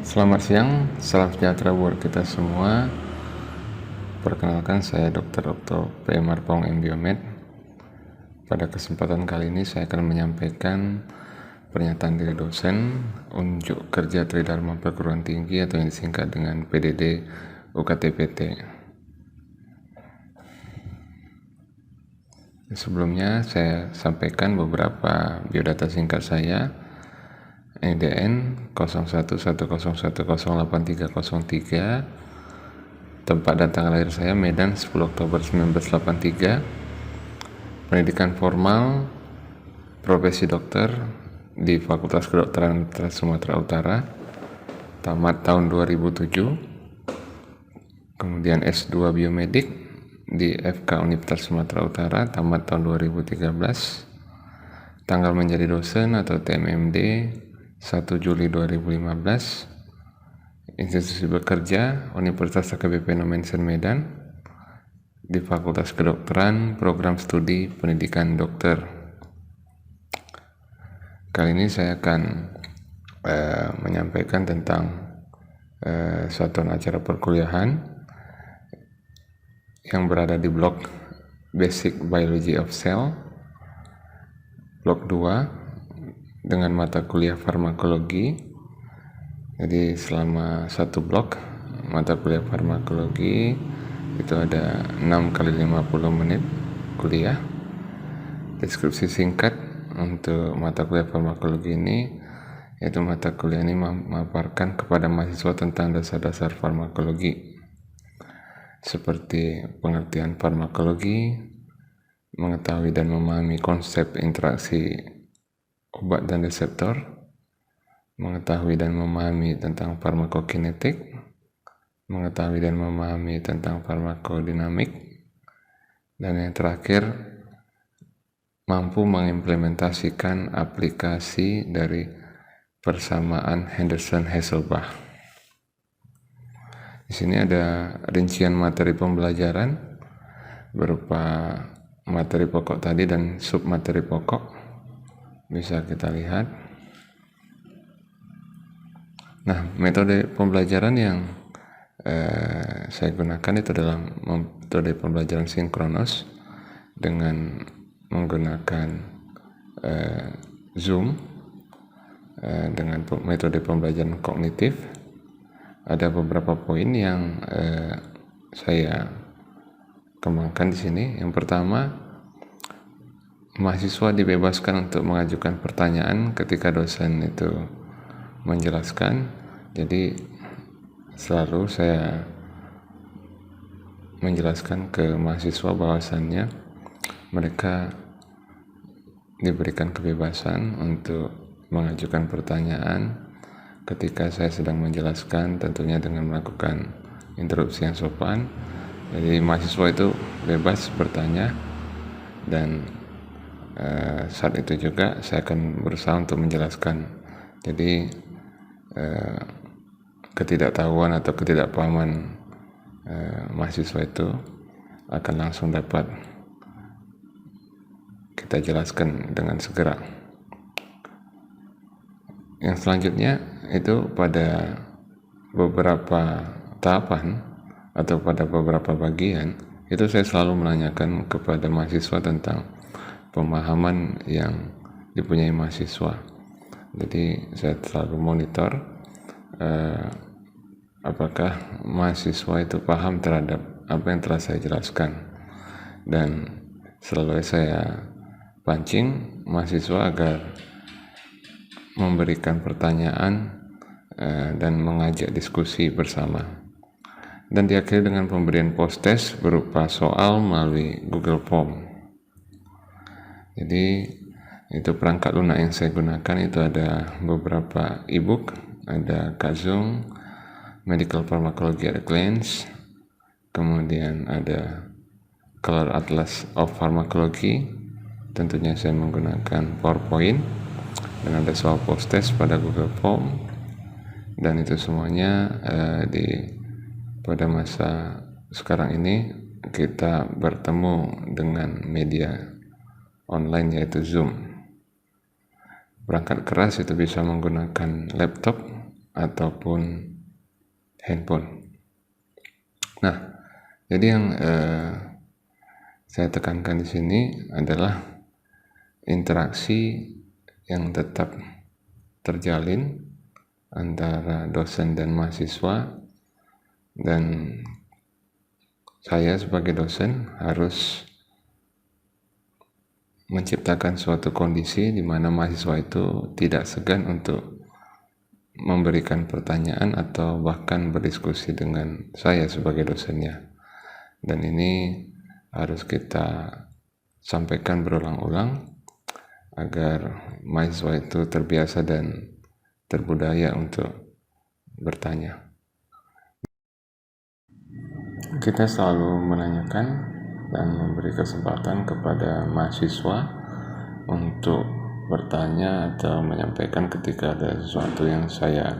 Selamat siang, salam sejahtera buat kita semua. Perkenalkan, saya Dr. Okto P. Marpong M. Biomed. Pada kesempatan kali ini saya akan menyampaikan pernyataan diri dosen unjuk kerja Tridharma Perguruan Tinggi atau yang disingkat dengan PDD UKTPT. Sebelumnya saya sampaikan beberapa biodata singkat saya. EDN 0110108303, tempat dan tanggal lahir saya Medan 10 Oktober 1983, pendidikan formal profesi dokter di Fakultas Kedokteran Sumatera Utara, tamat tahun 2007, kemudian S2 Biomedik di FK Universitas Sumatera Utara, tamat tahun 2013, tanggal menjadi dosen atau TMMD 1 Juli 2015, institusi bekerja Universitas AKBP Nomensen Medan di Fakultas Kedokteran, program studi pendidikan dokter. Kali ini saya akan menyampaikan tentang satuan acara perkuliahan yang berada di blok Basic Biology of Cell, blok 2, dengan mata kuliah farmakologi. Jadi selama satu blok mata kuliah farmakologi itu ada 6 kali 50 menit kuliah. Deskripsi singkat untuk mata kuliah farmakologi ini, yaitu mata kuliah ini memaparkan kepada mahasiswa tentang dasar-dasar farmakologi seperti pengertian farmakologi, mengetahui dan memahami konsep interaksi obat dan reseptor, mengetahui dan memahami tentang farmakokinetik, mengetahui dan memahami tentang farmakodinamik, dan yang terakhir mampu mengimplementasikan aplikasi dari persamaan Henderson-Hasselbalch. Di sini ada rincian materi pembelajaran berupa materi pokok tadi dan submateri pokok. Bisa kita lihat. Nah, metode pembelajaran yang saya gunakan itu adalah metode pembelajaran sinkronos dengan menggunakan Zoom, dengan metode pembelajaran kognitif. Ada beberapa poin yang saya kembangkan di sini. Yang pertama, mahasiswa dibebaskan untuk mengajukan pertanyaan ketika dosen itu menjelaskan. Jadi selalu saya menjelaskan ke mahasiswa bahwasannya mereka diberikan kebebasan untuk mengajukan pertanyaan ketika saya sedang menjelaskan, tentunya dengan melakukan interupsi yang sopan. Jadi mahasiswa itu bebas bertanya, dan saat itu juga saya akan berusaha untuk menjelaskan. Jadi ketidaktahuan atau ketidakpahaman mahasiswa itu akan langsung dapat kita jelaskan dengan segera. Yang selanjutnya itu pada beberapa tahapan atau pada beberapa bagian itu saya selalu menanyakan kepada mahasiswa tentang pemahaman yang dipunyai mahasiswa. Jadi saya selalu monitor apakah mahasiswa itu paham terhadap apa yang telah saya jelaskan, dan selalu saya pancing mahasiswa agar memberikan pertanyaan dan mengajak diskusi bersama, dan diakhiri dengan pemberian post-test berupa soal melalui Google Form. Jadi itu perangkat lunak yang saya gunakan. Itu ada beberapa ebook, ada Kazung, Medical Pharmacology at a Glance, kemudian ada Color Atlas of Pharmacology, tentunya saya menggunakan PowerPoint, dan ada soal post test pada Google Form. Dan itu semuanya pada masa sekarang ini kita bertemu dengan media online, yaitu Zoom. Perangkat keras itu bisa menggunakan laptop ataupun handphone. Nah, jadi yang saya tekankan di sini adalah interaksi yang tetap terjalin antara dosen dan mahasiswa, dan saya sebagai dosen harus menciptakan suatu kondisi di mana mahasiswa itu tidak segan untuk memberikan pertanyaan atau bahkan berdiskusi dengan saya sebagai dosennya. Dan ini harus kita sampaikan berulang-ulang agar mahasiswa itu terbiasa dan terbudaya untuk bertanya. Kita selalu menanyakan dan memberi kesempatan kepada mahasiswa untuk bertanya atau menyampaikan ketika ada sesuatu yang saya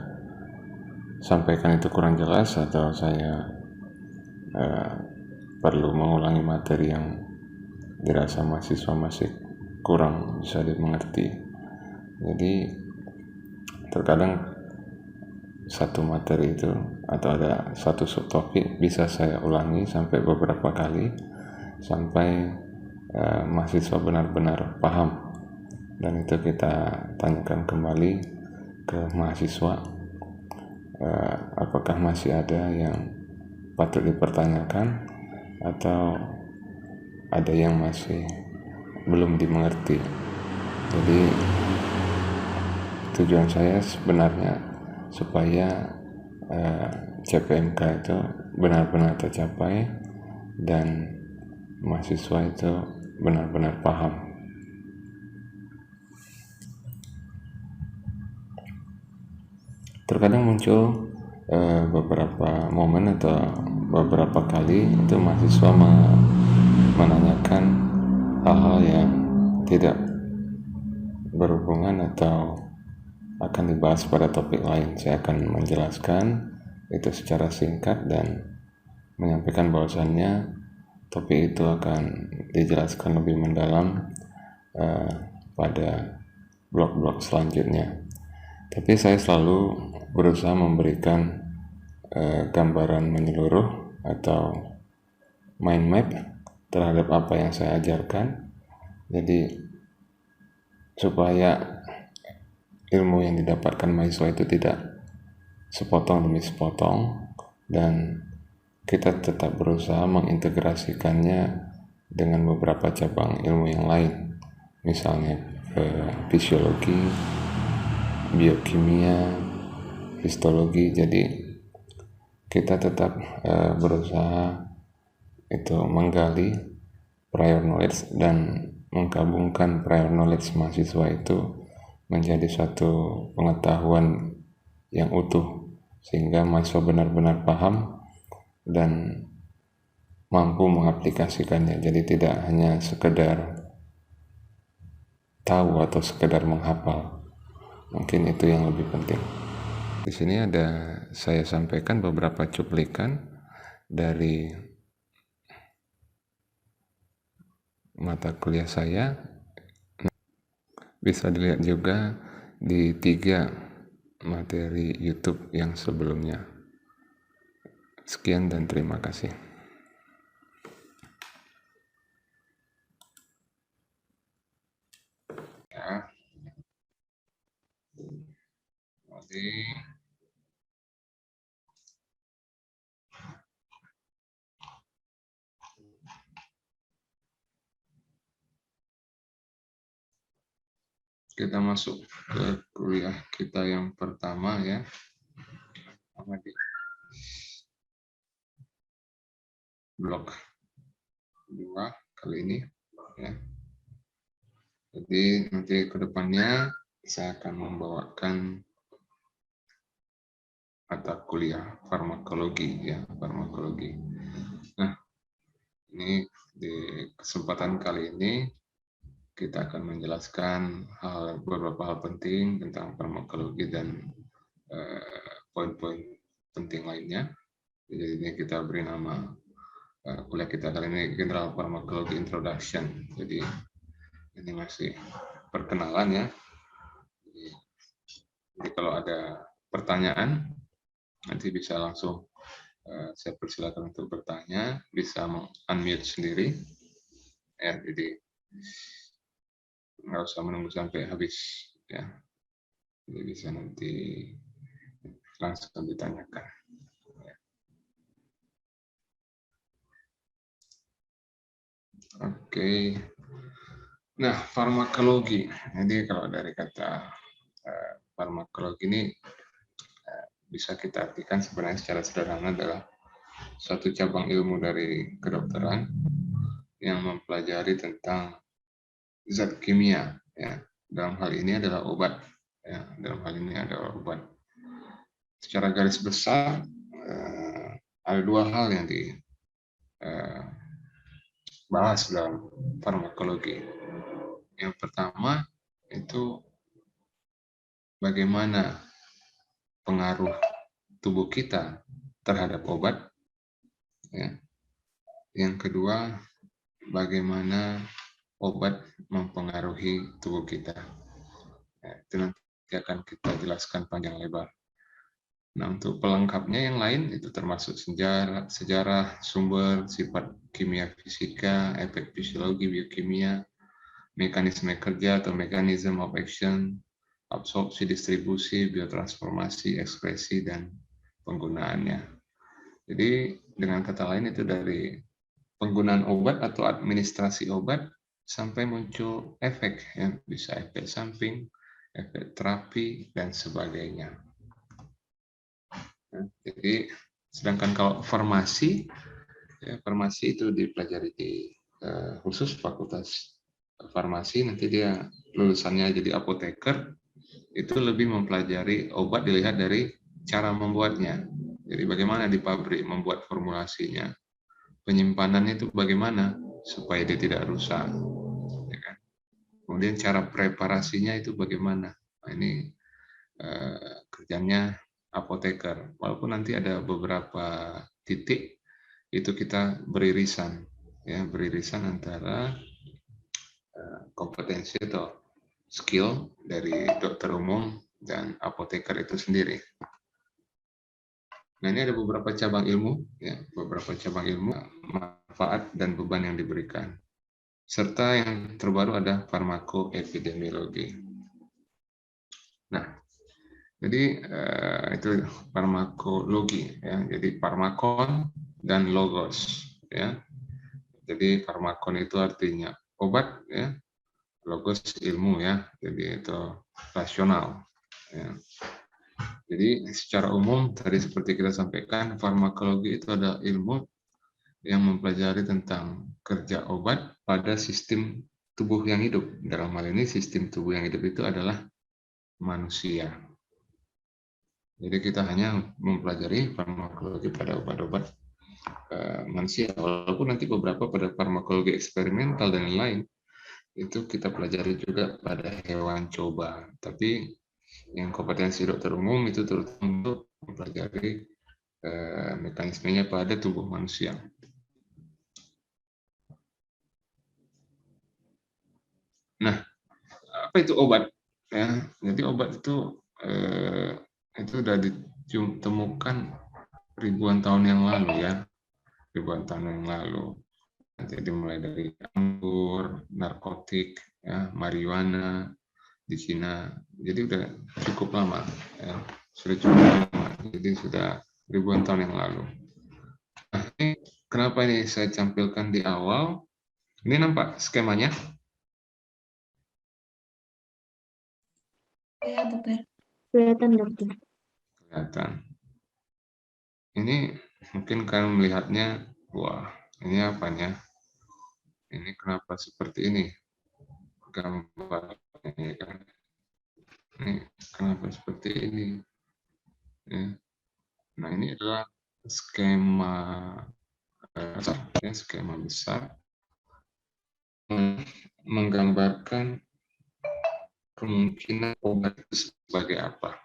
sampaikan itu kurang jelas atau saya perlu mengulangi materi yang dirasa mahasiswa masih kurang bisa dimengerti. Jadi terkadang satu materi itu atau ada satu subtopik bisa saya ulangi sampai beberapa kali sampai mahasiswa benar-benar paham, dan itu kita tanyakan kembali ke mahasiswa apakah masih ada yang patut dipertanyakan atau ada yang masih belum dimengerti. Jadi tujuan saya sebenarnya supaya CPMK itu benar-benar tercapai dan mahasiswa itu benar-benar paham. Terkadang muncul beberapa momen atau beberapa kali itu mahasiswa menanyakan hal-hal yang tidak berhubungan atau akan dibahas pada topik lain. Saya akan menjelaskan itu secara singkat dan menyampaikan bahwasannya topik itu akan dijelaskan lebih mendalam pada blog-blog selanjutnya. Tapi saya selalu berusaha memberikan gambaran menyeluruh atau mind map terhadap apa yang saya ajarkan. Jadi supaya ilmu yang didapatkan mahasiswa itu tidak sepotong demi sepotong, dan kita tetap berusaha mengintegrasikannya dengan beberapa cabang ilmu yang lain, misalnya fisiologi, biokimia, histologi. Jadi kita tetap berusaha itu menggali prior knowledge dan menggabungkan prior knowledge mahasiswa itu menjadi suatu pengetahuan yang utuh sehingga mahasiswa benar-benar paham dan mampu mengaplikasikannya. Jadi tidak hanya sekedar tahu atau sekedar menghafal. Mungkin itu yang lebih penting. Di sini ada saya sampaikan beberapa cuplikan dari mata kuliah saya. Bisa dilihat juga di 3 materi YouTube yang sebelumnya. Sekian dan terima kasih. Ya. Jadi kita masuk ke kuliah kita yang pertama ya, di blok 2 kali ini ya. Jadi nanti ke depannya saya akan membawakan mata kuliah farmakologi ya, farmakologi. Nah, ini di kesempatan kali ini kita akan menjelaskan beberapa hal penting tentang farmakologi dan poin-poin penting lainnya. Jadi ini kita beri nama kuliah kita kali ini General Pharmacology Introduction. Jadi ini masih perkenalan ya. Jadi kalau ada pertanyaan, nanti bisa langsung saya persilakan untuk bertanya, bisa unmute sendiri, ya. Jadi nggak usah menunggu sampai habis, ya. Jadi bisa nanti langsung ditanyakan. Oke. Nah, farmakologi. Jadi kalau dari kata farmakologi ini bisa kita artikan sebenarnya secara sederhana adalah suatu cabang ilmu dari kedokteran yang mempelajari tentang zat kimia. Ya. Dalam hal ini adalah obat. Ya. Dalam hal ini adalah obat. Secara garis besar ada dua hal yang dibahas dalam farmakologi. Yang pertama itu bagaimana pengaruh tubuh kita terhadap obat. Ya. Yang kedua, bagaimana obat mempengaruhi tubuh kita. Ya, itu nanti akan kita jelaskan panjang lebar. Nah, untuk pelengkapnya yang lain itu termasuk sejarah, sumber, sifat kimia fisika, efek fisiologi biokimia, mekanisme kerja atau mechanism of action, absorpsi, distribusi, biotransformasi, ekspresi, dan penggunaannya. Jadi dengan kata lain itu dari penggunaan obat atau administrasi obat sampai muncul efek, ya, bisa efek samping, efek terapi, dan sebagainya. Jadi sedangkan kalau farmasi, ya, farmasi itu dipelajari di khusus fakultas farmasi, nanti dia lulusannya jadi apoteker, itu lebih mempelajari obat dilihat dari cara membuatnya. Jadi bagaimana di pabrik membuat formulasinya, penyimpanannya itu bagaimana supaya dia tidak rusak, ya kan? Kemudian cara preparasinya itu bagaimana. Nah, ini kerjanya apoteker. Walaupun nanti ada beberapa titik itu kita beririsan, ya, beririsan antara kompetensi atau skill dari dokter umum dan apoteker itu sendiri. Nah, ini ada beberapa cabang ilmu, ya, beberapa cabang ilmu, manfaat dan beban yang diberikan. Serta yang terbaru ada farmakoepidemiologi. Nah, jadi itu farmakologi, ya. Jadi farmakon dan logos, ya. Jadi farmakon itu artinya obat, ya. Logos ilmu, ya. Jadi itu rasional, ya. Jadi secara umum tadi seperti kita sampaikan, farmakologi itu adalah ilmu yang mempelajari tentang kerja obat pada sistem tubuh yang hidup. Dalam hal ini sistem tubuh yang hidup itu adalah manusia. Jadi kita hanya mempelajari farmakologi pada obat-obat manusia. Walaupun nanti beberapa pada farmakologi eksperimental dan lain-lain itu kita pelajari juga pada hewan coba. Tapi yang kompetensi dokter umum itu terutama untuk mempelajari mekanismenya pada tubuh manusia. Nah, apa itu obat? Ya, jadi obat itu sudah ditemukan ribuan tahun yang lalu, ya, ribuan tahun yang lalu. Jadi mulai dari anggur, narkotik, ya, marijuana di Cina. Jadi udah cukup lama, ya, sudah cukup lama. Jadi sudah ribuan tahun yang lalu. Nah, ini kenapa ini saya tampilkan di awal? Ini nampak skemanya? Ya, dokter. Kelihatan, dokter. Kelihatan. Ini mungkin kalian melihatnya, wah, ini apanya? Ini kenapa seperti ini? Gambar ini kan. Ini kenapa seperti ini? Ya. Nah, ini adalah skema besar, ya, skema besar menggambarkan kemungkinan obat itu sebagai apa.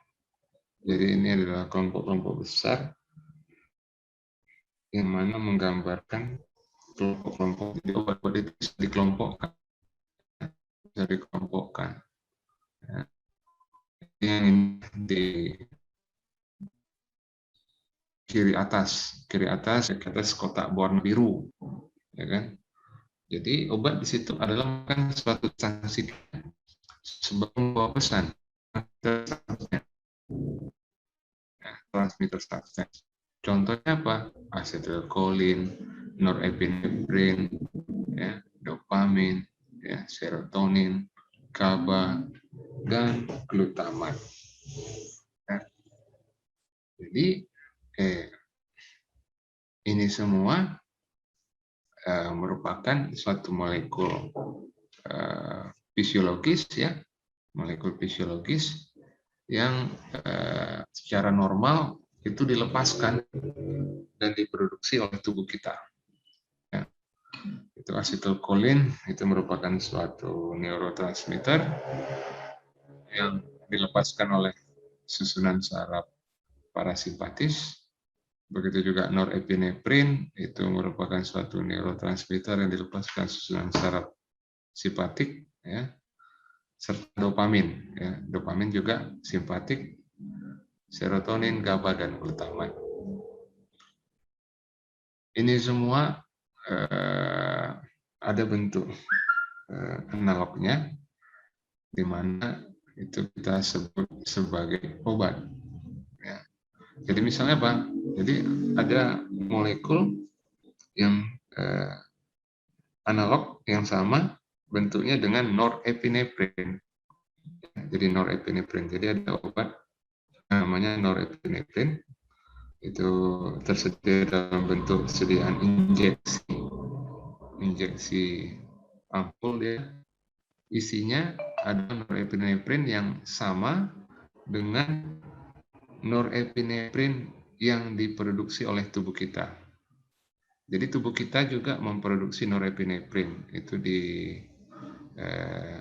Jadi ini adalah kelompok-kelompok besar yang mana menggambarkan kelompok-kelompok. Jadi obat-obat itu bisa dikelompokkan. Bisa dikelompokkan. Ya. Yang kiri atas kotak berwarna biru, ya kan? Jadi obat di situ adalah kan suatu sanksi sebelum membawa pesan transmitter substance. Contohnya apa? Acetylcholine, norepinephrine, ya, dopamin, ya, serotonin, GABA, dan glutamat. Ya. Jadi ini semua merupakan suatu molekul fisiologis, ya, molekul fisiologis yang secara normal itu dilepaskan dan diproduksi oleh tubuh kita. Ya. Itu acetylcholine, itu merupakan suatu neurotransmitter yang dilepaskan oleh susunan saraf parasimpatis. Begitu juga norepinefrin, itu merupakan suatu neurotransmitter yang dilepaskan susunan saraf simpatik, ya, serta dopamin. Ya. Dopamin juga simpatik, serotonin, GABA, dan glutamat. Ini semua ada bentuk analognya, di mana itu kita sebut sebagai obat. Ya. Jadi misalnya apa? Jadi ada molekul yang analog yang sama bentuknya dengan norepinefrin. Jadi norepinefrin. Jadi ada obat namanya norepinefrin, itu tersedia dalam bentuk sediaan injeksi ampul, dia isinya ada norepinefrin yang sama dengan norepinefrin yang diproduksi oleh tubuh kita. Jadi tubuh kita juga memproduksi norepinefrin itu di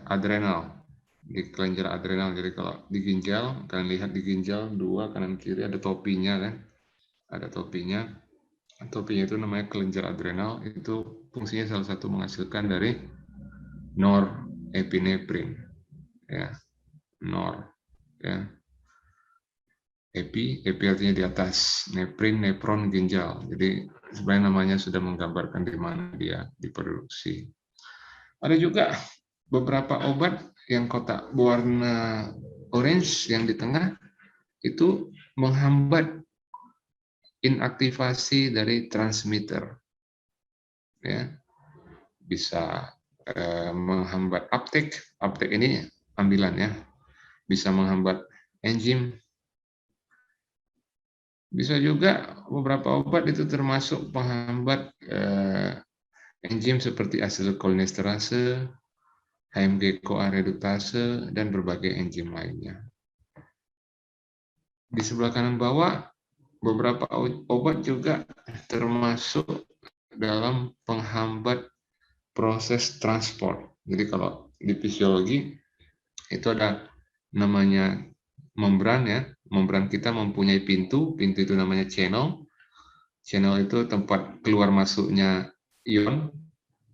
adrenal, di kelenjar adrenal. Jadi kalau di ginjal, kalian lihat di ginjal dua kanan kiri ada topinya kan, ada topinya. Topinya itu namanya kelenjar adrenal. Itu fungsinya salah satu menghasilkan dari norepinefrin, ya, ya. Epi artinya di atas, nefron ginjal. Jadi sebenarnya namanya sudah menggambarkan di mana dia diproduksi. Ada juga beberapa obat yang kotak berwarna orange yang di tengah itu menghambat inaktivasi dari transmitter, ya, bisa menghambat uptake ini ambilan, ya, bisa menghambat enzim. Bisa juga beberapa obat itu termasuk penghambat enzim seperti asetylcholinesterase, HMG-CoA reduktase, dan berbagai enzim lainnya. Di sebelah kanan bawah, beberapa obat juga termasuk dalam penghambat proses transport. Jadi kalau di fisiologi itu ada namanya membran, ya. Membran kita mempunyai pintu itu namanya channel. Channel itu tempat keluar masuknya ion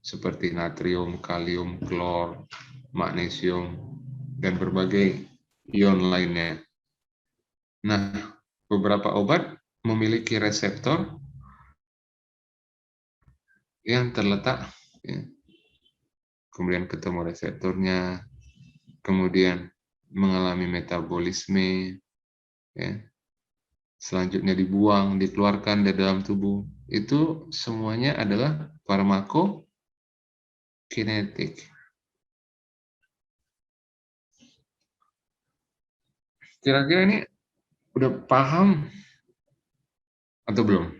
seperti natrium, kalium, klor, magnesium, dan berbagai ion lainnya. Nah, beberapa obat memiliki reseptor yang terletak, ya, kemudian ketemu reseptornya, kemudian mengalami metabolisme, ya, selanjutnya dibuang, dikeluarkan dari dalam tubuh. Itu semuanya adalah farmakokinetik. Kira-kira ini udah paham atau belum?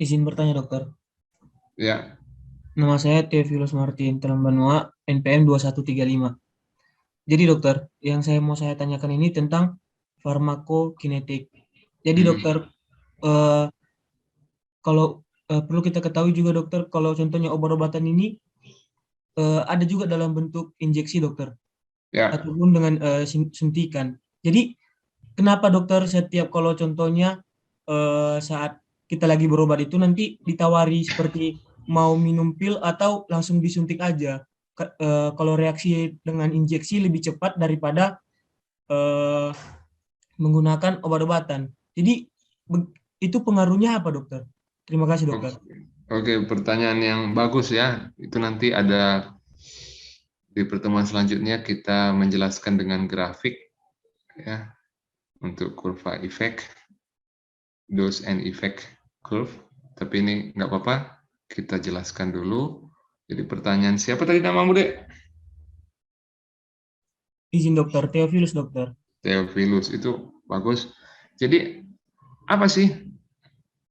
Izin bertanya, dokter. Ya. Nama saya Theophilus Martin, Telambanua, NPM 2135. Jadi dokter, yang mau saya tanyakan ini tentang farmakokinetik. Jadi dokter, kalau perlu kita ketahui juga dokter, kalau contohnya obat-obatan ini ada juga dalam bentuk injeksi dokter, Ya. ataupun dengan suntikan. Jadi kenapa dokter setiap kalau contohnya saat kita lagi berobat itu nanti ditawari seperti mau minum pil atau langsung disuntik aja? Kalau reaksi dengan injeksi lebih cepat daripada menggunakan obat-obatan. Jadi itu pengaruhnya apa, dokter? Terima kasih, dokter. Oke, pertanyaan yang bagus ya. Itu nanti ada di pertemuan selanjutnya kita menjelaskan dengan grafik ya untuk kurva efek, dose and effect curve. Tapi ini nggak apa-apa, kita jelaskan dulu. Jadi pertanyaan siapa tadi namamu, Dek? Izin dokter, Theophilus, dokter. Theophilus, itu bagus. Jadi apa sih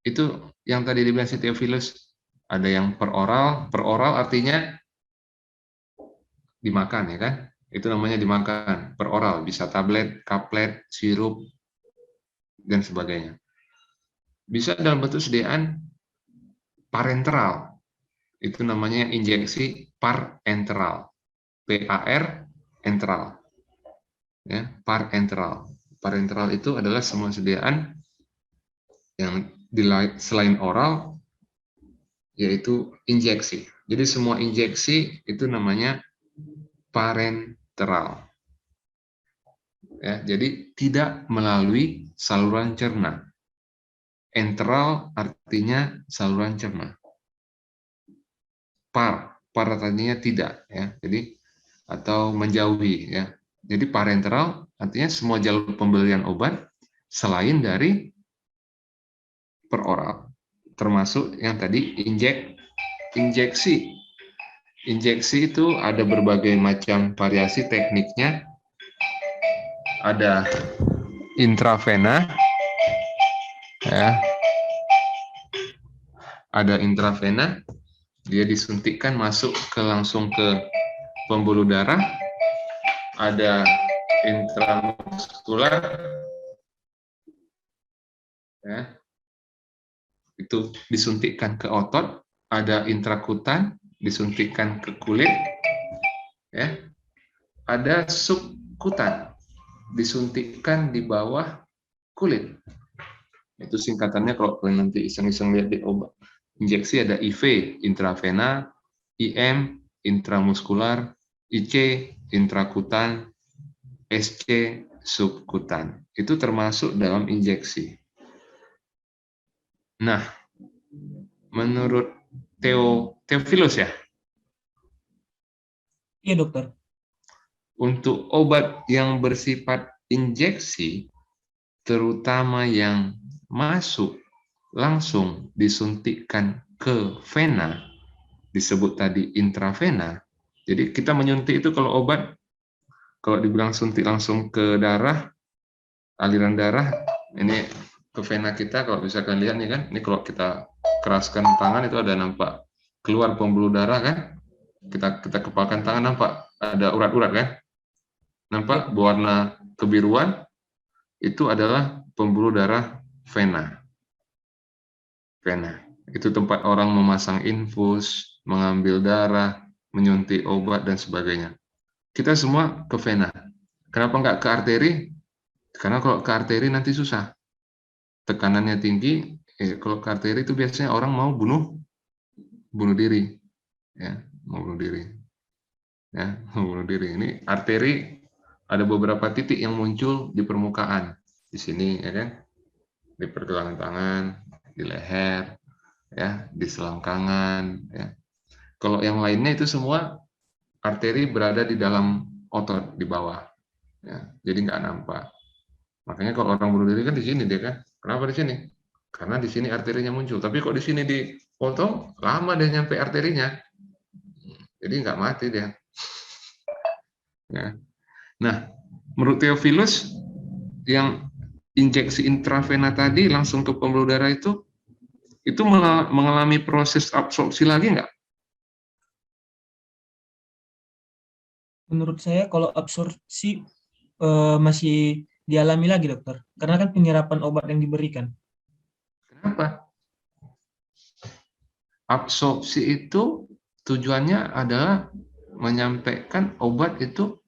itu yang tadi dibilang si Theophilus? Ada yang per oral artinya dimakan ya kan? Itu namanya dimakan, per oral, bisa tablet, kaplet, sirup, dan sebagainya. Bisa dalam bentuk sediaan parenteral, itu namanya injeksi parenteral, PAR enteral, ya, parenteral. Parenteral itu adalah semua sediaan yang selain oral, yaitu injeksi. Jadi semua injeksi itu namanya parenteral. Ya, jadi tidak melalui saluran cerna. Enteral artinya saluran cerna. Par artinya tidak, ya. Jadi atau menjauhi, ya. Jadi parenteral artinya semua jalur pembelian obat selain dari peroral, termasuk yang tadi injeksi. Injeksi itu ada berbagai macam variasi tekniknya. Ada intravena, ya. Ada intravena, dia disuntikkan masuk langsung ke pembuluh darah. Ada intramuskular, ya, itu disuntikkan ke otot. Ada intrakutan, disuntikkan ke kulit, ya. Ada subkutan, disuntikkan di bawah kulit. Itu singkatannya kalau kalian nanti iseng-iseng lihat di obat injeksi, ada IV, intravena, IM, intramuskular, IC, intrakutan, SC, subkutan. Itu termasuk dalam injeksi. Nah, menurut Theophilus ya, Iya, dokter. untuk obat yang bersifat injeksi, terutama yang masuk langsung disuntikkan ke vena, disebut tadi intravena. Jadi kita menyuntik itu kalau obat, kalau dibilang suntik langsung ke darah, aliran darah, ini ke vena kita, kalau bisa kalian lihat nih kan, ini kalau kita keraskan tangan itu ada nampak keluar pembuluh darah kan, kita kepalkan tangan nampak ada urat-urat kan, nampak berwarna kebiruan, itu adalah pembuluh darah vena. Vena itu tempat orang memasang infus, mengambil darah, menyuntik obat dan sebagainya. Kita semua ke vena. Kenapa nggak ke arteri? Karena kalau ke arteri nanti susah, tekanannya tinggi. Kalau ke arteri itu biasanya orang mau bunuh diri, ya, mau bunuh diri, ya, mau bunuh diri. Ini arteri ada beberapa titik yang muncul di permukaan, di sini, ya kan, di pergelangan tangan, di leher, ya, di selangkangan, ya. Kalau yang lainnya itu semua arteri berada di dalam otot di bawah, ya, jadi nggak nampak. Makanya kalau orang bunuh diri kan di sini dia kan. Kenapa di sini? Karena di sini arterinya muncul. Tapi kok di sini dipotong, lama dia nyampe arterinya, jadi nggak mati dia. Ya. Nah, menurut Theophilus, yang injeksi intravena tadi langsung ke pembuluh darah itu mengalami proses absorpsi lagi nggak? Menurut saya kalau absorpsi masih dialami lagi, dokter. Karena kan penyerapan obat yang diberikan. Kenapa? Absorpsi itu tujuannya adalah menyampaikan obat itu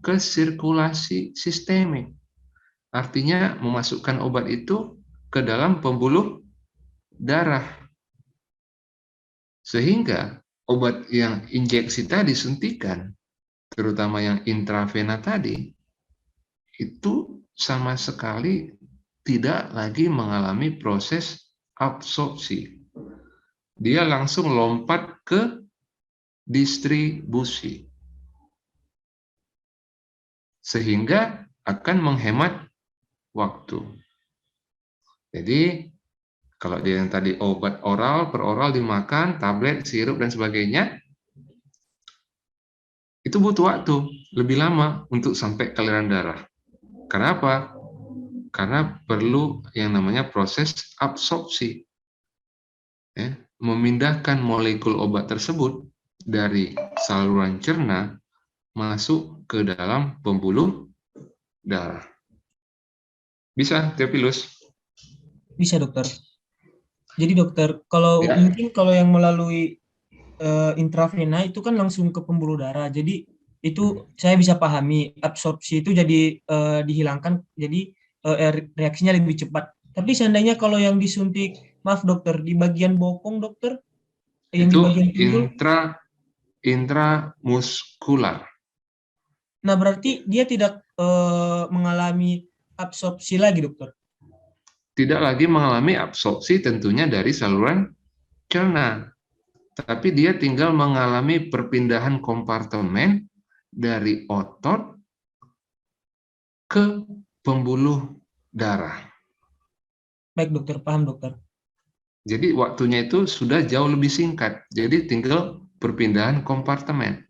ke sirkulasi sistemik. Artinya memasukkan obat itu ke dalam pembuluh darah. Sehingga obat yang injeksi tadi, suntikan, terutama yang intravena tadi, itu sama sekali tidak lagi mengalami proses absorpsi. Dia langsung lompat ke distribusi. Sehingga akan menghemat waktu. Jadi, kalau dia yang tadi obat oral, per oral dimakan, tablet, sirup, dan sebagainya, itu butuh waktu lebih lama untuk sampai ke aliran darah. Kenapa? Karena perlu yang namanya proses absorpsi. Ya, memindahkan molekul obat tersebut dari saluran cerna masuk ke dalam pembuluh darah. Bisa, Theophilus? Bisa, dokter. Jadi dokter, kalau Ya. mungkin kalau yang melalui intravena itu kan langsung ke pembuluh darah. Jadi itu saya bisa pahami absorpsi itu jadi dihilangkan, jadi reaksinya lebih cepat. Tapi seandainya kalau yang disuntik, maaf dokter, di bagian bokong dokter, yang di Itu bagian pinggul, intramuskular. nah berarti dia tidak mengalami absorpsi lagi dokter. Tidak lagi mengalami absorpsi tentunya dari saluran cerna, tapi dia tinggal mengalami perpindahan kompartemen dari otot ke pembuluh darah. Baik dokter, paham dokter. Jadi waktunya itu sudah jauh lebih singkat. Jadi tinggal perpindahan kompartemen.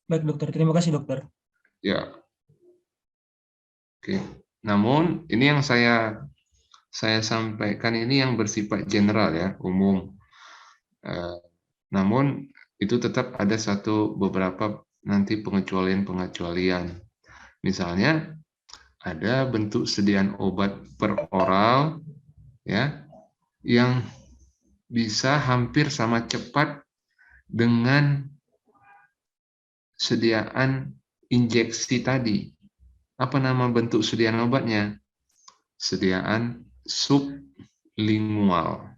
Baik dokter, terima kasih dokter. Ya. Oke. Namun ini yang saya sampaikan ini yang bersifat general ya, umum. Namun itu tetap ada beberapa nanti pengecualian. Misalnya ada bentuk sediaan obat per oral ya yang bisa hampir sama cepat dengan sediaan injeksi tadi. Apa nama bentuk sediaan obatnya? Sediaan sublingual.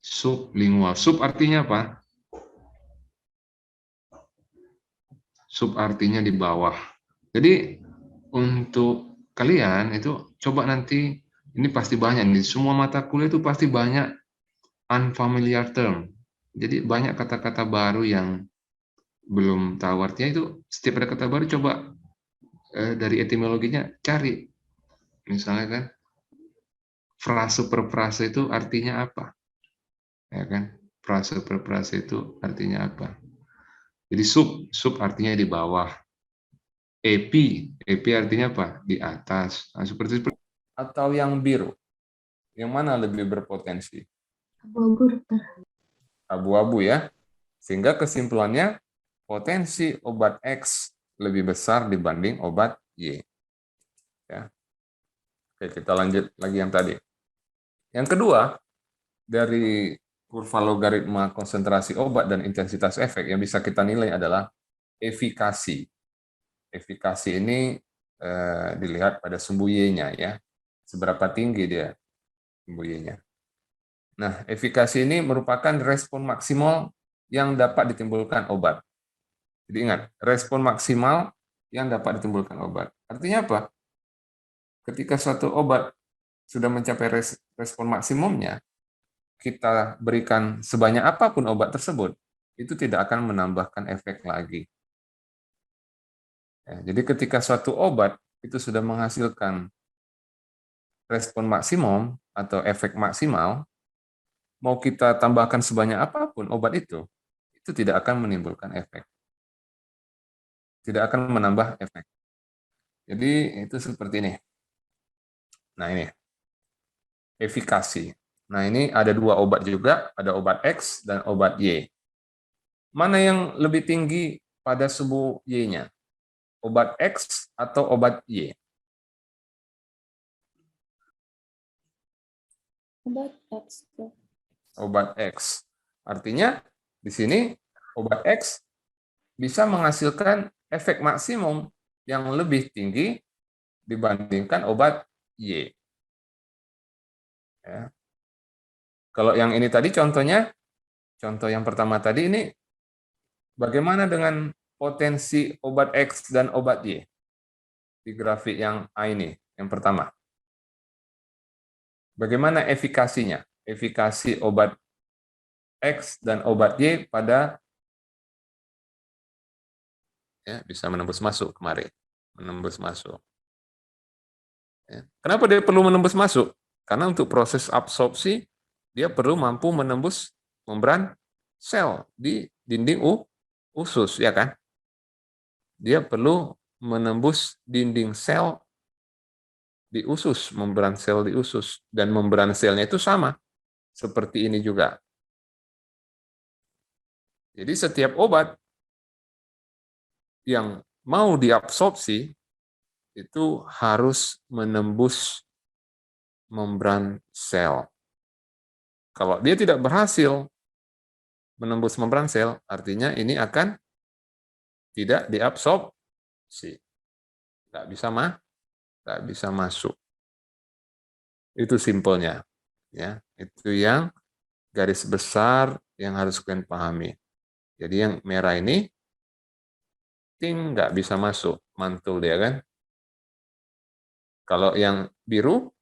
Sublingual. Sub artinya apa? Sub artinya di bawah. Jadi untuk kalian itu coba nanti, ini pasti banyak nih, semua mata kuliah itu pasti banyak unfamiliar term. Jadi banyak kata-kata baru yang belum tahu artinya, itu setiap ada kata baru coba dari etimologinya cari. Misalnya kan frase per frase itu artinya apa? Ya kan? Frase per frase itu artinya apa? Jadi sub artinya di bawah. Epi artinya apa? Di atas. Nah, seperti atau yang biru. Yang mana lebih berpotensi? Abu-abu dokter. Abu-abu ya. Sehingga kesimpulannya potensi obat X lebih besar dibanding obat Y. Ya. Oke, kita lanjut lagi yang tadi. Yang kedua, dari kurva logaritma konsentrasi obat dan intensitas efek yang bisa kita nilai adalah efikasi. Efikasi ini dilihat pada sumbu Y-nya ya. Seberapa tinggi dia sumbu Y-nya. Nah, efikasi ini merupakan respon maksimal yang dapat ditimbulkan obat. Jadi ingat, respon maksimal yang dapat ditimbulkan obat. Artinya apa? Ketika suatu obat sudah mencapai respon maksimumnya, kita berikan sebanyak apapun obat tersebut, itu tidak akan menambahkan efek lagi. Ya, jadi ketika suatu obat itu sudah menghasilkan respon maksimum atau efek maksimal, mau kita tambahkan sebanyak apapun obat itu tidak akan menimbulkan efek. Tidak akan menambah efek. Jadi itu seperti ini. Nah ini, efikasi. Nah ini ada dua obat juga, ada obat X dan obat Y. Mana yang lebih tinggi pada sumbu Y-nya? Obat X atau obat Y? Obat X. Obat X. Artinya di sini obat X bisa menghasilkan efek maksimum yang lebih tinggi dibandingkan obat Y. Ya. Kalau yang ini tadi contohnya, contoh yang pertama tadi ini, bagaimana dengan potensi obat X dan obat Y di grafik yang A ini, yang pertama. Bagaimana efikasinya? Efikasi obat X dan obat Y pada bisa menembus masuk kemarin. Menembus masuk. Ya. Kenapa dia perlu menembus masuk? Karena untuk proses absorpsi, dia perlu mampu menembus membran sel di dinding usus, ya kan? Dia perlu menembus dinding sel di usus, membran sel di usus. Dan membran selnya itu sama, seperti ini juga. Jadi setiap obat yang mau diabsorpsi, itu harus menembus membran sel. Kalau dia tidak berhasil menembus membran sel, artinya ini akan tidak diabsorpsi. Nggak bisa masuk. Itu simpelnya. Ya, itu yang garis besar yang harus kalian pahami. Jadi yang merah ini, nggak bisa masuk, mantul dia kan. Kalau yang biru,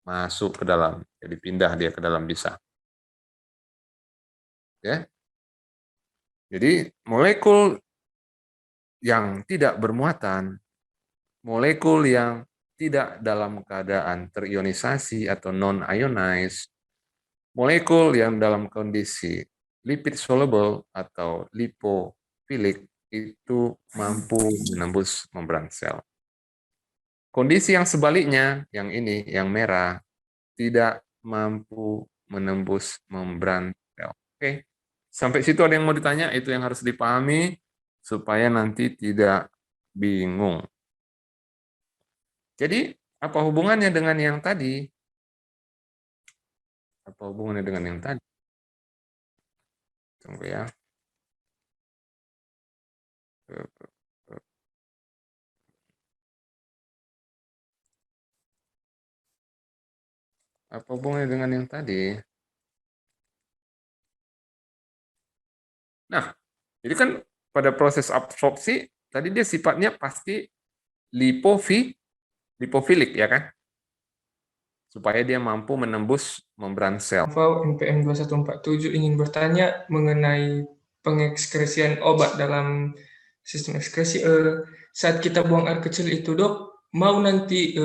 masuk ke dalam, jadi pindah dia ke dalam bisa. Ya. Jadi molekul yang tidak bermuatan, molekul yang tidak dalam keadaan terionisasi atau non-ionized, molekul yang dalam kondisi lipid soluble atau lipofilik itu mampu menembus membran sel. Kondisi yang sebaliknya, yang ini, yang merah, tidak mampu menembus membran sel. Oke, sampai situ ada yang mau ditanya? Itu yang harus dipahami supaya nanti tidak bingung. Jadi, apa hubungannya dengan yang tadi? Apa hubungannya dengan yang tadi? Tunggu ya. Apa hubungannya dengan yang tadi? Nah, jadi kan pada proses absorpsi, tadi dia sifatnya pasti lipofilik, ya kan? Supaya dia mampu menembus membran sel. NPM 2147 ingin bertanya mengenai pengekskresian obat dalam sistem ekskresi. Saat kita buang air kecil itu, Dok, mau nanti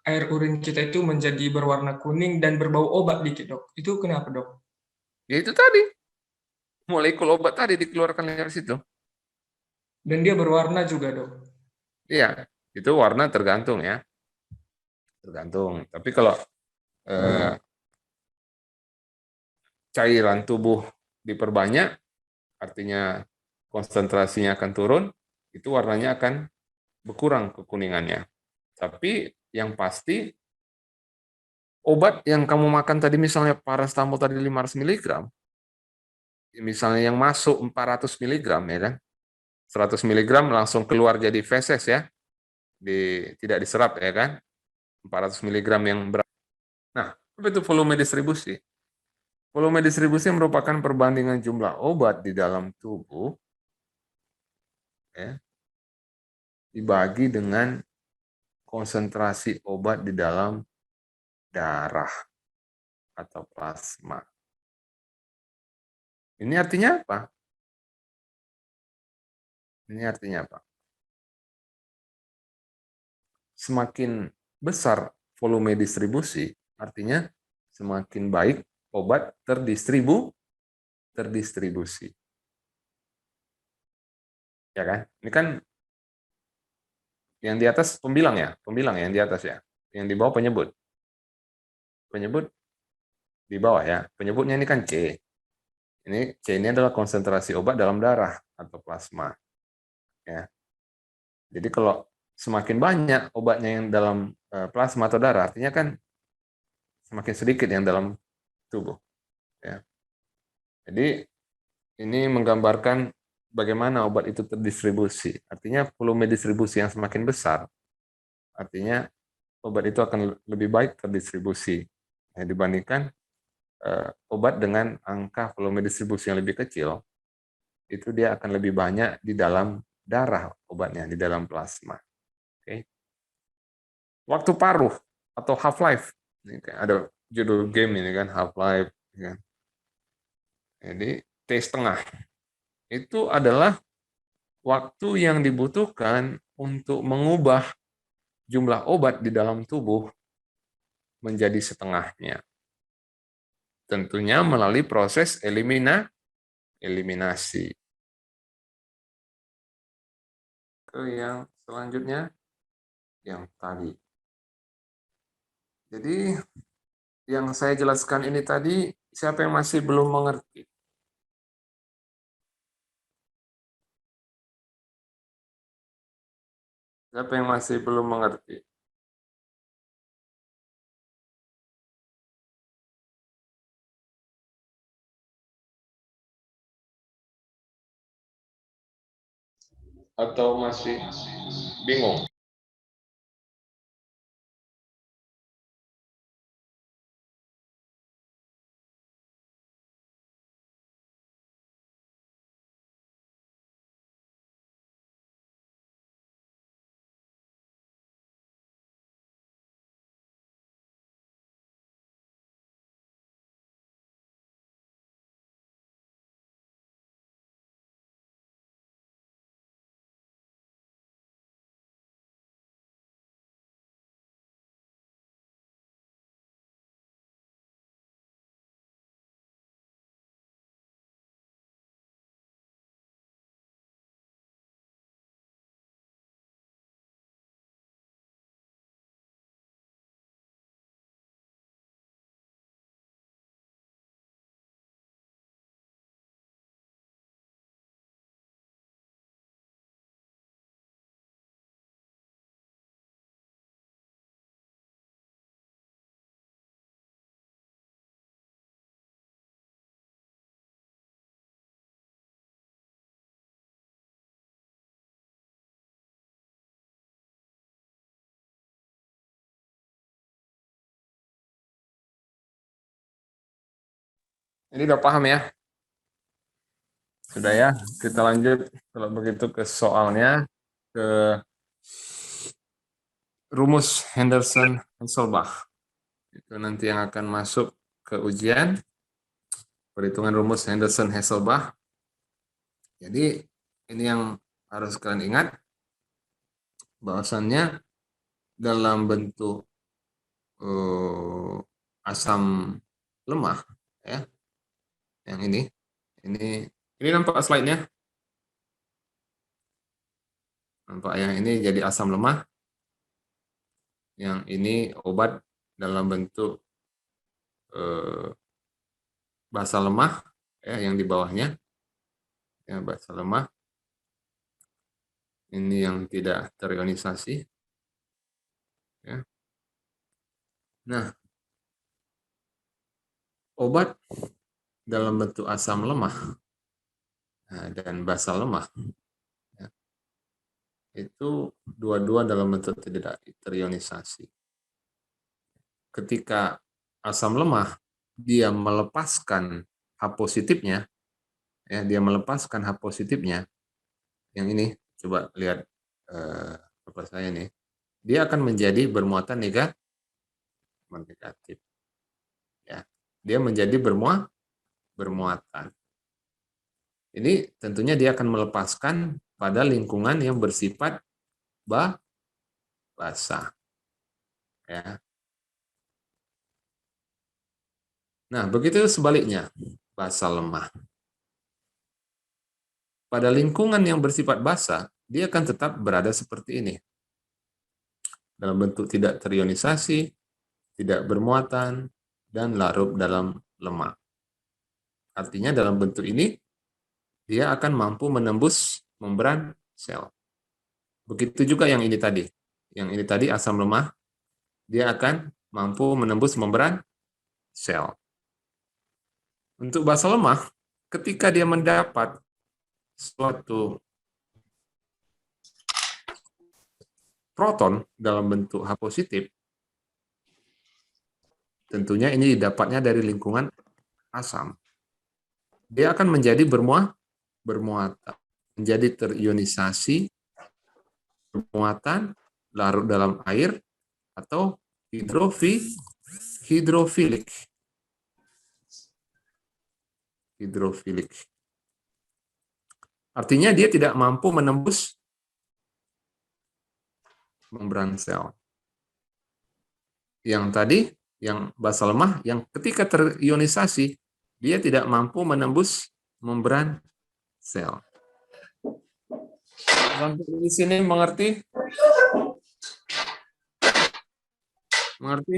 air urin kita itu menjadi berwarna kuning dan berbau obat dikit, Dok. Itu kenapa, Dok? Ya itu tadi. Molekul obat tadi dikeluarkan dari situ. Dan dia berwarna juga, Dok. Iya, itu warna tergantung ya. Tergantung. Tapi kalau cairan tubuh diperbanyak, artinya konsentrasinya akan turun, itu warnanya akan berkurang kekuningannya. Tapi yang pasti, obat yang kamu makan tadi, misalnya paracetamol tadi 500 mg, misalnya yang masuk 400 mg, ya kan? 100 mg langsung keluar jadi feses ya, tidak diserap ya kan? 400 mg yang berat. Nah, apa itu volume distribusi? Volume distribusi merupakan perbandingan jumlah obat di dalam tubuh ya, dibagi dengan konsentrasi obat di dalam darah atau plasma. Ini artinya apa? Ini artinya apa? Semakin besar volume distribusi, artinya semakin baik obat terdistribusi. Ya kan? Ini kan yang di atas pembilang yang di atas ya. Yang di bawah penyebut. Penyebut di bawah ya. Penyebutnya ini kan C. C ini adalah konsentrasi obat dalam darah atau plasma. Ya. Jadi kalau semakin banyak obatnya yang dalam plasma atau darah, artinya kan semakin sedikit yang dalam tubuh. Ya. Jadi ini menggambarkan bagaimana obat itu terdistribusi. Artinya volume distribusi yang semakin besar, artinya obat itu akan lebih baik terdistribusi dibandingkan obat dengan angka volume distribusi yang lebih kecil. itu dia akan lebih banyak di dalam darah obatnya, di dalam plasma. Oke. Waktu paruh atau half-life, ini ada judul game ini kan, half-life. Kan. Jadi T setengah itu adalah waktu yang dibutuhkan untuk mengubah jumlah obat di dalam tubuh menjadi setengahnya. Tentunya melalui proses eliminasi. Ke yang selanjutnya, yang tadi. Jadi, yang saya jelaskan ini tadi, siapa yang masih belum mengerti? Siapa yang masih belum mengerti? Atau masih bingung? Ini udah paham ya? Sudah ya? Kita lanjut kalau begitu ke soalnya, ke rumus Henderson-Hasselbalch. Itu nanti yang akan masuk ke ujian, perhitungan rumus Henderson-Hasselbalch. Jadi ini yang harus kalian ingat, bahwasannya dalam bentuk asam lemah, ya, yang ini nampak slide-nya, nampak yang ini jadi asam lemah, yang ini obat dalam bentuk basa lemah, ya, yang di bawahnya, ya, basa lemah. Ini yang tidak terionisasi. Ya. Nah, obat dalam bentuk asam lemah dan basa lemah, ya, itu dua-dua dalam bentuk tidak terionisasi. Ketika asam lemah dia melepaskan H positifnya, ya, dia melepaskan H positifnya, yang ini coba lihat apa saya nih, dia akan menjadi bermuatan negatif, ya, dia menjadi bermuatan. Ini tentunya dia akan melepaskan pada lingkungan yang bersifat basah, ya. Nah, begitu sebaliknya, basa lemah. Pada lingkungan yang bersifat basah, dia akan tetap berada seperti ini. Dalam bentuk tidak terionisasi, tidak bermuatan, dan larut dalam lemak. Artinya dalam bentuk ini, dia akan mampu menembus membran sel. Begitu juga yang ini tadi. Yang ini tadi asam lemah, dia akan mampu menembus membran sel. Untuk basa lemah, ketika dia mendapat suatu proton dalam bentuk H positif, tentunya ini didapatnya dari lingkungan asam. Dia akan menjadi bermuatan, menjadi terionisasi, bermuatan, larut dalam air, atau hidrofilik. Hidrofilik. Artinya dia tidak mampu menembus membran sel. Yang tadi, yang basa lemah, yang ketika terionisasi, dia tidak mampu menembus membran sel. Sampai di sini mengerti? Mengerti?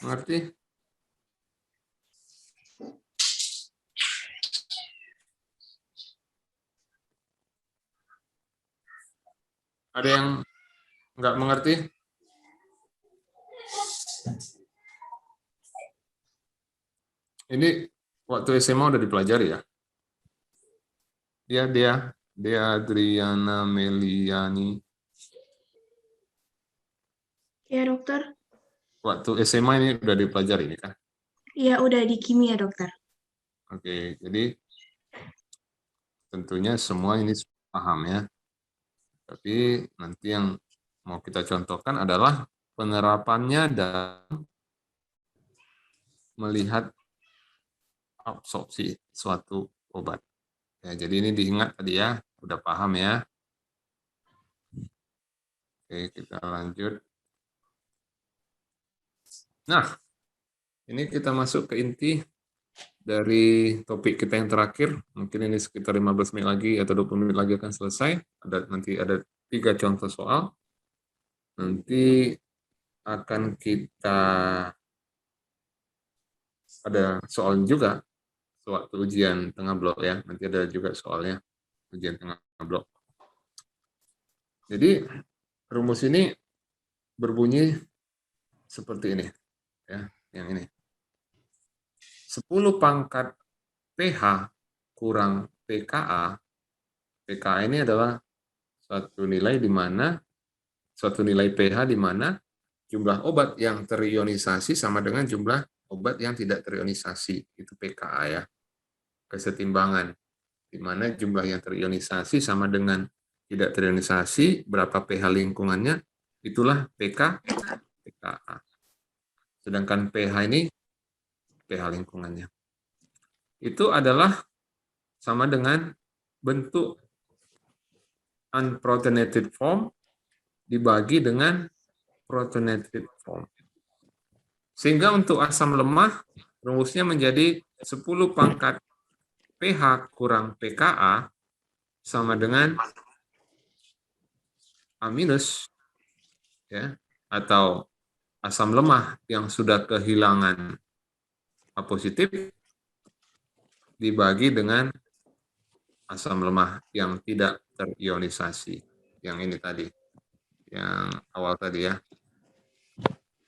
Mengerti? Ada yang nggak mengerti? Ini waktu SMA udah dipelajari ya? Dia Adriana Meliani. Ya dokter. Waktu SMA ini udah dipelajari ini kan? Iya udah di kimia dokter. Oke, jadi tentunya semua ini paham ya. Tapi nanti yang mau kita contohkan adalah penerapannya dalam melihat absorpsi suatu obat. Ya, jadi ini diingat tadi ya, udah paham ya. Oke, kita lanjut. Nah, ini kita masuk ke inti dari topik kita yang terakhir. Mungkin ini sekitar 15 menit lagi atau 20 menit lagi akan selesai. Nanti ada 3 contoh soal. Nanti akan kita ada soal juga sewaktu ujian tengah blok ya. Nanti ada juga soalnya ujian tengah blok. Jadi rumus ini berbunyi seperti ini ya, yang ini. 10 pangkat pH kurang pKa. pKa ini adalah suatu nilai di mana suatu nilai pH di mana jumlah obat yang terionisasi sama dengan jumlah obat yang tidak terionisasi. Itu pKa ya. Kesetimbangan di mana jumlah yang terionisasi sama dengan tidak terionisasi, berapa pH lingkungannya, itulah pKa. Sedangkan pH ini pH lingkungannya. Itu adalah sama dengan bentuk unprotonated form dibagi dengan protonated form. Sehingga untuk asam lemah, rumusnya menjadi 10 pangkat pH kurang pKa sama dengan A minus, ya, atau asam lemah yang sudah kehilangan A positif dibagi dengan asam lemah yang tidak terionisasi. Yang ini tadi, yang awal tadi ya.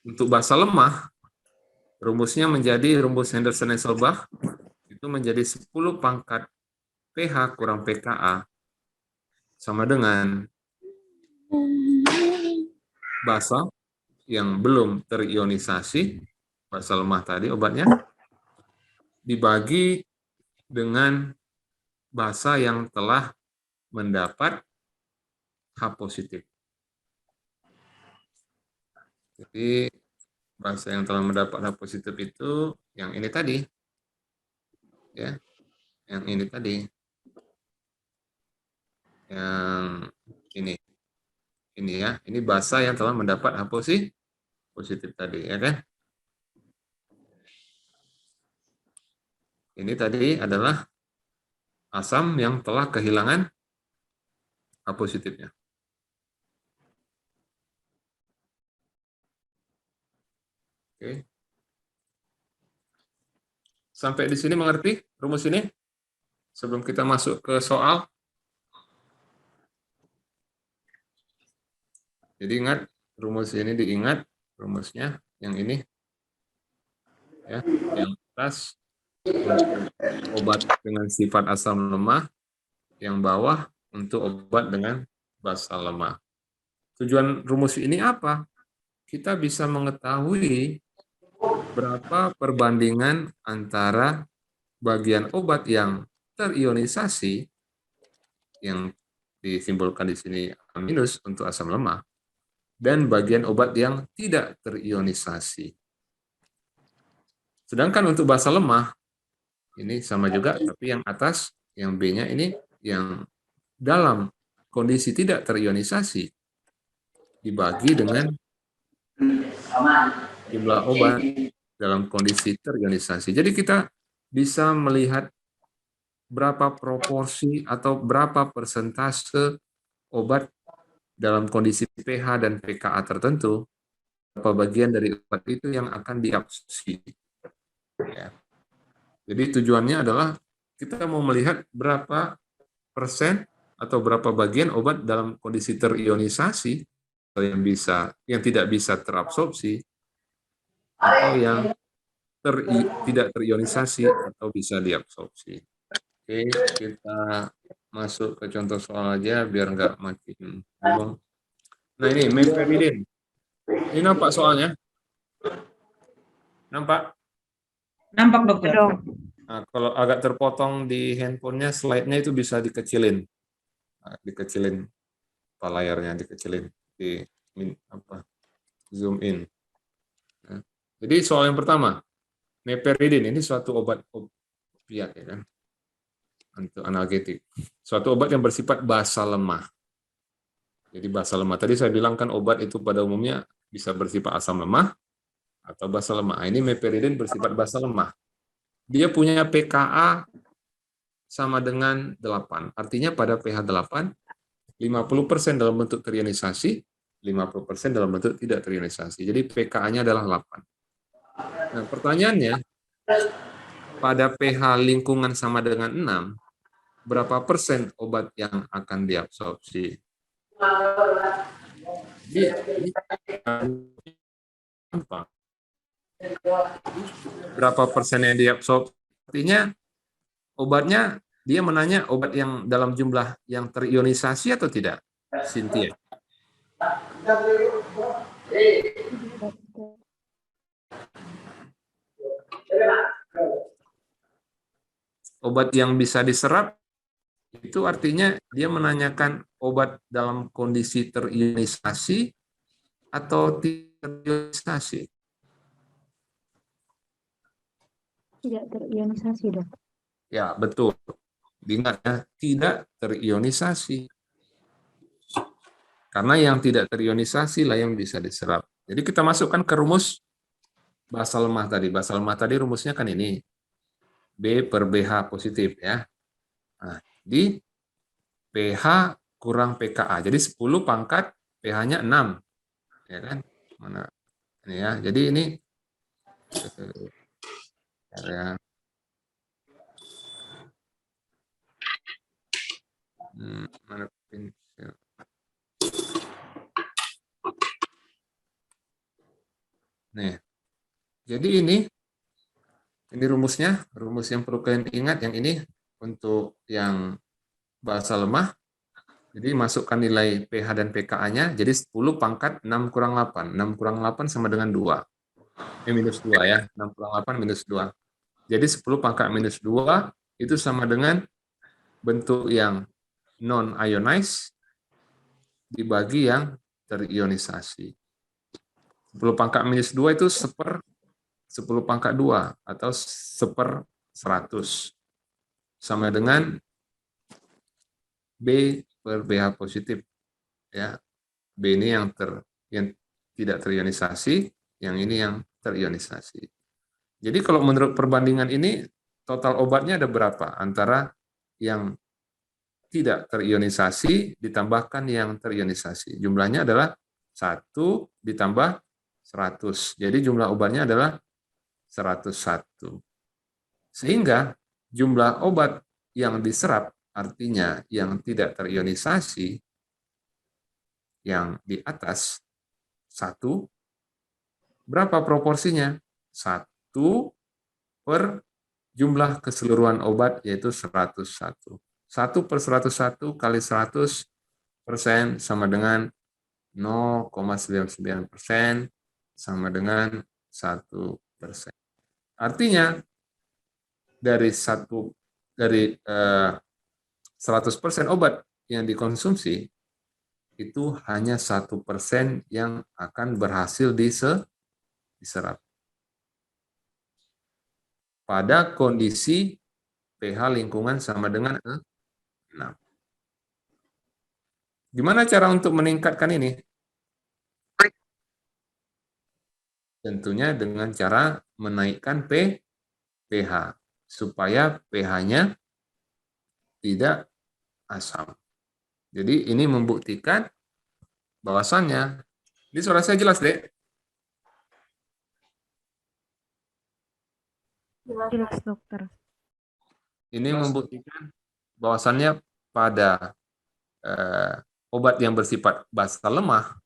Untuk basa lemah, rumusnya menjadi rumus Henderson-Hasselbalch, itu menjadi 10 pangkat pH kurang pKa sama dengan basa yang belum terionisasi, basa lemah tadi obatnya, dibagi dengan basa yang telah mendapat H positif. Jadi basa yang telah mendapat H positif itu yang ini tadi, ya, yang ini tadi, yang ini ya, ini basa yang telah mendapat H positif tadi, ya kan? Ini tadi adalah asam yang telah kehilangan H positifnya. Oke. Sampai di sini mengerti rumus ini? Sebelum kita masuk ke soal. Jadi ingat, rumus ini diingat, rumusnya yang ini. Ya, yang atas obat dengan sifat asam lemah, yang bawah untuk obat dengan basa lemah. Tujuan rumus ini apa? Kita bisa mengetahui berapa perbandingan antara bagian obat yang terionisasi, yang disimbolkan di sini minus untuk asam lemah, dan bagian obat yang tidak terionisasi. Sedangkan untuk basa lemah, ini sama juga, tapi yang atas, yang B-nya ini, yang dalam kondisi tidak terionisasi, dibagi dengan jumlah obat dalam kondisi terionisasi. Jadi kita bisa melihat berapa proporsi atau berapa persentase obat dalam kondisi pH dan pKa tertentu, berapa bagian dari obat itu yang akan diabsorpsi. Ya. Jadi tujuannya adalah kita mau melihat berapa persen atau berapa bagian obat dalam kondisi terionisasi atau yang tidak bisa terabsorpsi atau yang tidak terionisasi atau bisa diabsorpsi. Oke, kita masuk ke contoh soal aja biar nggak makin bingung. Nah ini meperidin. Ini nampak soalnya? Nampak? Nampak dokter. Nah, kalau agak terpotong di handphonenya, slide-nya itu bisa dikecilin. Nah, dikecilin layarnya, dikecilin. Zoom in. Nah, jadi soal yang pertama, meperidin ini suatu obat opiat ya kan? Untuk analgetik. Suatu obat yang bersifat basa lemah. Jadi basa lemah. Tadi saya bilang kan obat itu pada umumnya bisa bersifat asam lemah atau basa lemah. Ini meperidin bersifat basa lemah. Dia punya pKa sama dengan 8. Artinya pada pH 8, 50% dalam bentuk terionisasi, 50% dalam bentuk tidak terionisasi. Jadi pKa-nya adalah 8. Nah, pertanyaannya, pada pH lingkungan sama dengan 6, berapa persen obat yang akan diabsorpsi? Berapa persen yang diabsorpsi? Artinya obatnya, dia menanya obat yang dalam jumlah yang terionisasi atau tidak? Cynthia. Obat yang bisa diserap itu artinya dia menanyakan obat dalam kondisi terionisasi atau tidak terionisasi. Tidak terionisasi, Dok. Ya, betul. Ingat ya, tidak terionisasi. Karena yang tidak terionisasi lah yang bisa diserap. Jadi kita masukkan ke rumus basa lemah tadi. Basa lemah tadi rumusnya kan ini. B per BH positif ya. Nah, di pH kurang pKa. Jadi 10 pangkat pH-nya 6. Ya kan? Mana ini ya. Jadi ini ya. Mana pensil. Nih. Jadi ini rumusnya, rumus yang perlu kalian ingat yang ini untuk yang basa lemah. Jadi masukkan nilai pH dan pKa-nya, jadi 10 pangkat 6 kurang 8. 6 kurang 8 sama dengan 2. Minus 2 ya, 6 kurang 8 minus 2. Jadi 10 pangkat minus 2 itu sama dengan bentuk yang non-ionized dibagi yang terionisasi. 10 pangkat minus 2 itu 10 pangkat 2 atau 1/100 sama dengan B per BH positif. Ya. B ini yang tidak terionisasi, yang ini yang terionisasi. Jadi kalau menurut perbandingan ini total obatnya ada berapa antara yang tidak terionisasi ditambahkan yang terionisasi. Jumlahnya adalah 1 ditambah 100. Jadi jumlah obatnya adalah 101. Sehingga jumlah obat yang diserap, artinya yang tidak terionisasi, yang di atas 1, berapa proporsinya? 1 per jumlah keseluruhan obat, yaitu 101. 1/101 kali 100% sama dengan 0,99% sama dengan 1%. Artinya dari 100% obat yang dikonsumsi itu hanya 1% yang akan berhasil diserap. Pada kondisi pH lingkungan sama dengan 6. Gimana cara untuk meningkatkan ini? Tentunya dengan cara menaikkan pH supaya pH-nya tidak asam. Jadi ini membuktikan bahwasannya, ini suara saya jelas, Dek? Jelas, dokter. Ini membuktikan bahwasannya pada obat yang bersifat basa lemah,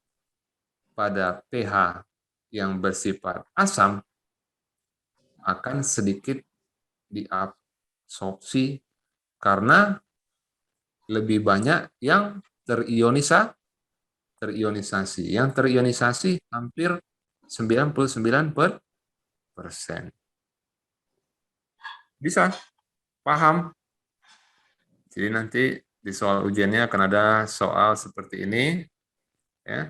pada pH yang bersifat asam, akan sedikit diabsorpsi karena lebih banyak yang terionisasi. Yang terionisasi hampir 99%. Bisa? Paham? Jadi nanti di soal ujiannya akan ada soal seperti ini. Ya.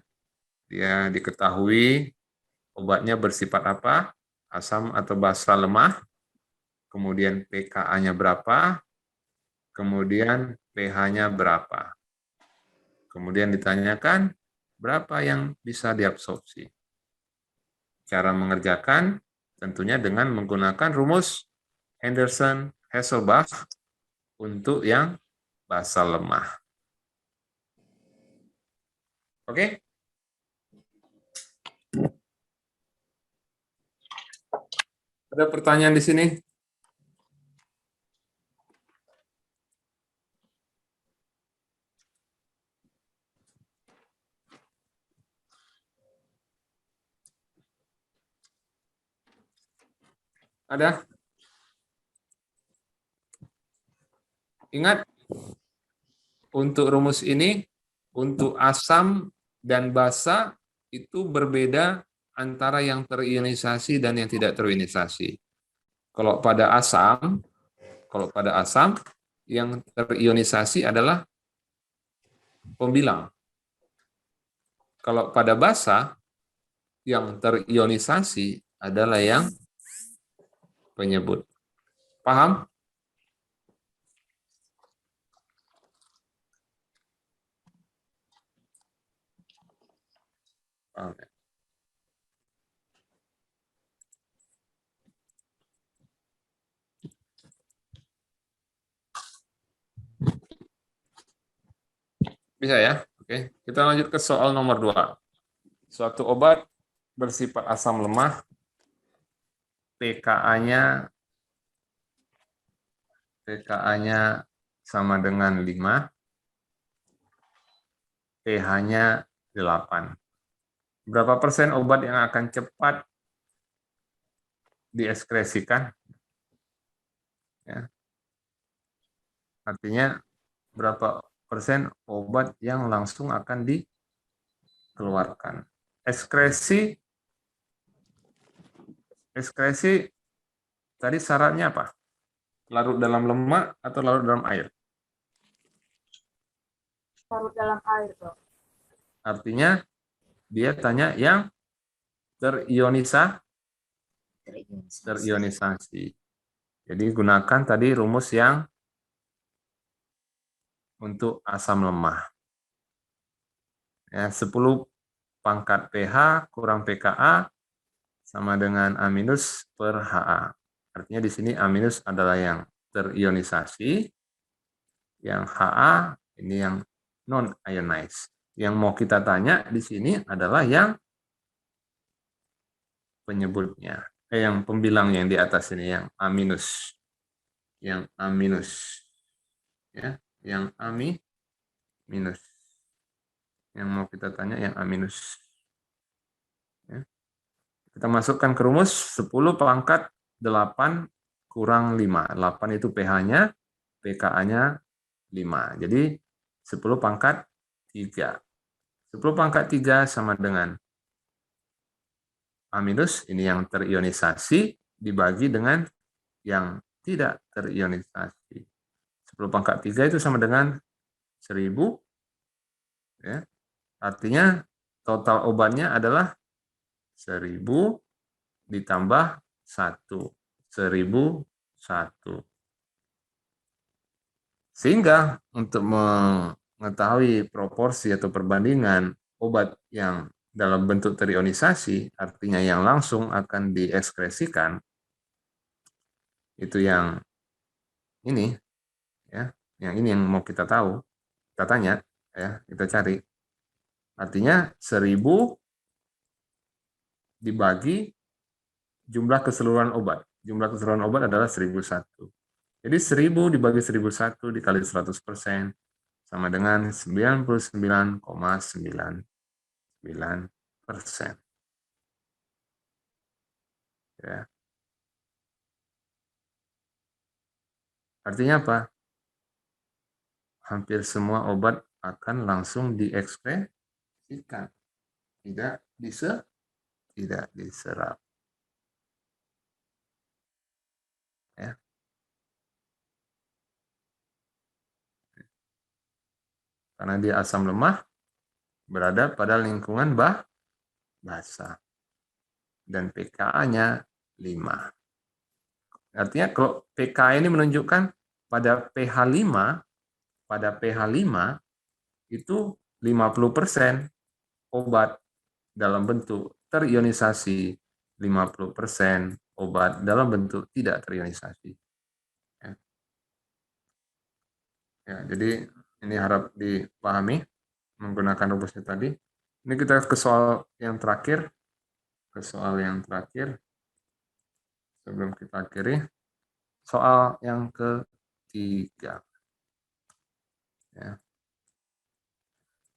Dia diketahui obatnya bersifat apa? Asam atau basa lemah. Kemudian pKa-nya berapa? Kemudian pH-nya berapa? Kemudian ditanyakan berapa yang bisa diabsorpsi. Cara mengerjakan tentunya dengan menggunakan rumus Henderson-Hasselbalch untuk yang basa lemah. Oke? Ada pertanyaan di sini? Ada? Ingat, untuk rumus ini, untuk asam dan basa itu berbeda antara yang terionisasi dan yang tidak terionisasi. Kalau pada asam, yang terionisasi adalah pembilang. Kalau pada basa, yang terionisasi adalah yang penyebut. Paham? Paham ya? Bisa ya? Oke, kita lanjut ke soal nomor 2. Suatu obat bersifat asam lemah, pKa-nya sama dengan 5, pH-nya 8. Berapa persen obat yang akan cepat dieskresikan? Ya. Artinya berapa persen obat yang langsung akan dikeluarkan? Ekskresi tadi syaratnya apa? Larut dalam lemak atau larut dalam air? Larut dalam air, Dok. Artinya dia tanya yang terionisasi. Jadi gunakan tadi rumus yang untuk asam lemah. Ya, 10 pangkat pH kurang pKa sama dengan A- per Ha. Artinya di sini A- adalah yang terionisasi, yang Ha ini yang non-ionized. Yang mau kita tanya di sini adalah yang penyebutnya, yang pembilang yang di atas ini, yang A-, yang A-, ya, yang A-. Yang mau kita tanya yang A-. Ya. Kita masukkan ke rumus 10 pangkat 8 kurang 5. 8 itu pH-nya, pKa-nya 5. Jadi 10 pangkat 3. 10 pangkat 3 sama dengan amidus, ini yang terionisasi dibagi dengan yang tidak terionisasi. 10⁻³ itu sama dengan 1000, ya. Artinya total obatnya adalah 1000 ditambah 1, 1001. Sehingga untuk mengetahui proporsi atau perbandingan obat yang dalam bentuk terionisasi, artinya yang langsung akan diekskresikan, itu yang ini, ya, yang ini yang mau kita tahu, kita tanya, ya, kita cari. Artinya 1000 dibagi jumlah keseluruhan obat. Jumlah keseluruhan obat adalah 1001. Jadi 1000 dibagi 1001 dikali 100% sama dengan 99,99%. Ya. Artinya apa? Hampir semua obat akan langsung diekspresikan, tidak diserap. Ya. Karena dia asam lemah, berada pada lingkungan basah. Dan pKa-nya 5. Artinya kalau pKa ini menunjukkan pada pH 5, itu 50% obat dalam bentuk terionisasi, 50% obat dalam bentuk tidak terionisasi. Ya, jadi ini harap dipahami menggunakan rumusnya tadi. Ini kita ke soal yang terakhir. Sebelum kita akhiri, soal yang ketiga. Ya.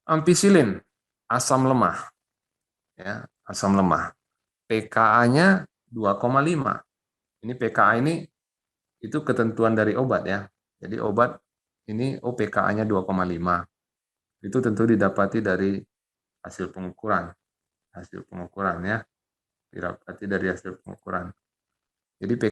Ampicillin, asam lemah. Ya, asam lemah. pKa-nya 2,5. Ini pKa ini itu ketentuan dari obat, ya. Jadi obat ini pKa-nya 2,5. Itu tentu didapati dari hasil pengukuran. Ya. Didapati dari hasil pengukuran. Jadi